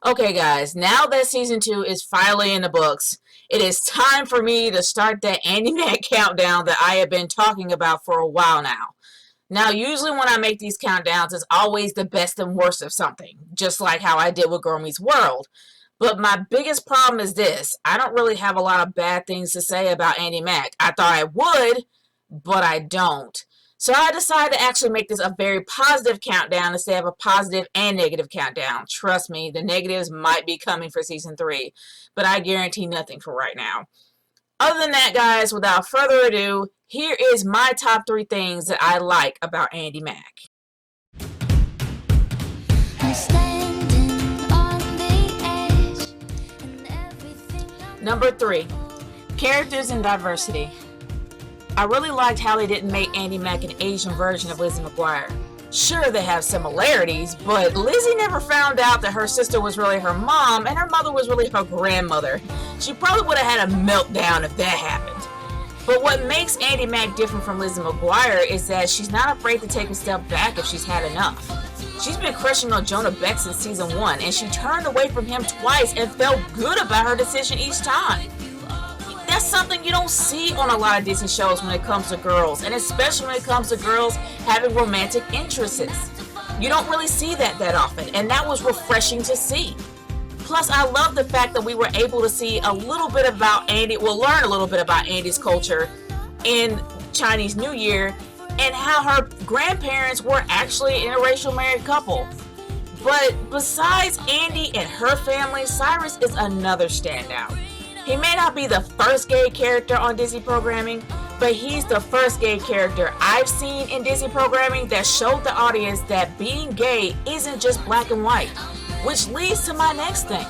Okay, guys, now that season 2 is finally in the books, it is time for me to start that Andi Mack countdown that I have been talking about for a while now. Now, usually when I make these countdowns, it's always the best and worst of something, just like how I did with Girl Meets World. But my biggest problem is this: I don't really have a lot of bad things to say about Andi Mack. I thought I would, but I don't. So I decided to actually make this a very positive countdown instead of a positive and negative countdown. Trust me, the negatives might be coming for season 3, but I guarantee nothing for right now. Other than that, guys, without further ado, here is my top 3 things that I like about Andi Mack. Number 3, characters and diversity. I really liked how they didn't make Andi Mack an Asian version of Lizzie McGuire. Sure, they have similarities, but Lizzie never found out that her sister was really her mom and her mother was really her grandmother. She probably would have had a meltdown if that happened. But what makes Andi Mack different from Lizzie McGuire is that she's not afraid to take a step back if she's had enough. She's been crushing on Jonah Beck since season 1, and she turned away from him twice and felt good about her decision each time. That's something you don't see on a lot of Disney shows when it comes to girls, and especially when it comes to girls having romantic interests. You don't really see that often, and that was refreshing to see. Plus, I love the fact that we were able to see a little bit about learn a little bit about Andi's culture in Chinese New Year, and how her grandparents were actually an interracial married couple. But besides Andi and her family, Cyrus is another standout. He may not be the first gay character on Disney programming, but he's the first gay character I've seen in Disney programming that showed the audience that being gay isn't just black and white, which leads to my next thing.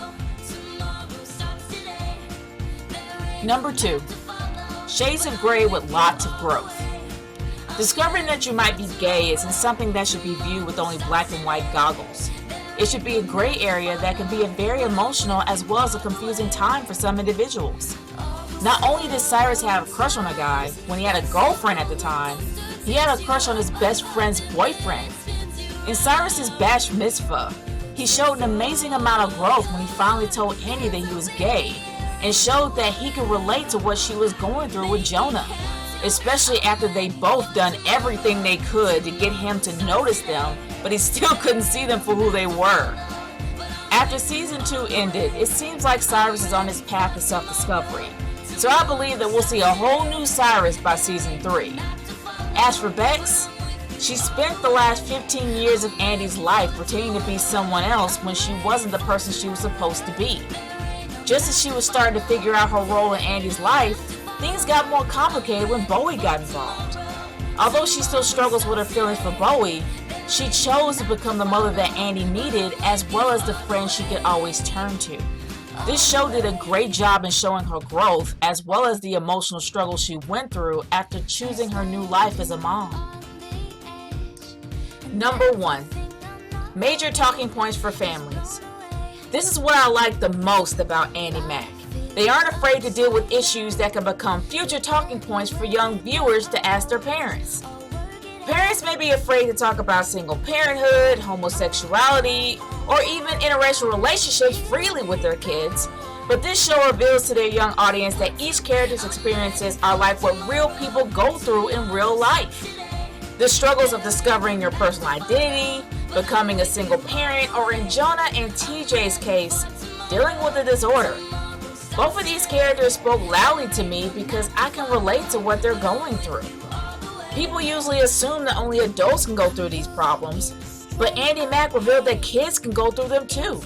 Number 2, shades of gray with lots of growth. Discovering that you might be gay isn't something that should be viewed with only black and white goggles. It should be a gray area that can be a very emotional as well as a confusing time for some individuals. Not only did Cyrus have a crush on a guy when he had a girlfriend at the time, he had a crush on his best friend's boyfriend. In Cyrus's Bash Mitzvah, he showed an amazing amount of growth when he finally told Andi that he was gay, and showed that he could relate to what she was going through with Jonah, especially after they both done everything they could to get him to notice them, but he still couldn't see them for who they were. After season 2 ended, it seems like Cyrus is on his path to self-discovery, so I believe that we'll see a whole new Cyrus by season 3. As for Bex, she spent the last 15 years of Andi's life pretending to be someone else when she wasn't the person she was supposed to be. Just as she was starting to figure out her role in Andi's life, things got more complicated when Bowie got involved. Although she still struggles with her feelings for Bowie, she chose to become the mother that Andi needed, as well as the friend she could always turn to. This show did a great job in showing her growth, as well as the emotional struggle she went through after choosing her new life as a mom. Number 1, major talking points for families. This is what I like the most about Andi Mack. They aren't afraid to deal with issues that can become future talking points for young viewers to ask their parents. Parents may be afraid to talk about single parenthood, homosexuality, or even interracial relationships freely with their kids, but this show reveals to their young audience that each character's experiences are like what real people go through in real life. The struggles of discovering your personal identity, becoming a single parent, or in Jonah and TJ's case, dealing with a disorder. Both of these characters spoke loudly to me because I can relate to what they're going through. People usually assume that only adults can go through these problems, but Andi Mack revealed that kids can go through them too.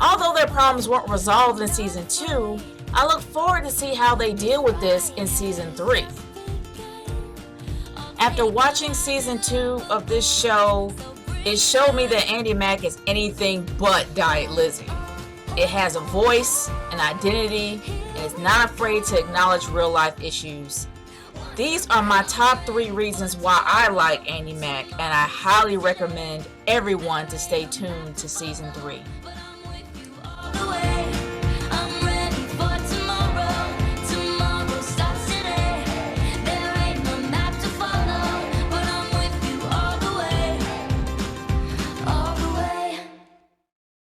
Although their problems weren't resolved in season 2, I look forward to see how they deal with this in season 3. After watching season 2 of this show, it showed me that Andi Mack is anything but Diet Lizzie. It has a voice, an identity, and is not afraid to acknowledge real life issues. These are my top 3 reasons why I like Andi Mack, and I highly recommend everyone to stay tuned to season 3.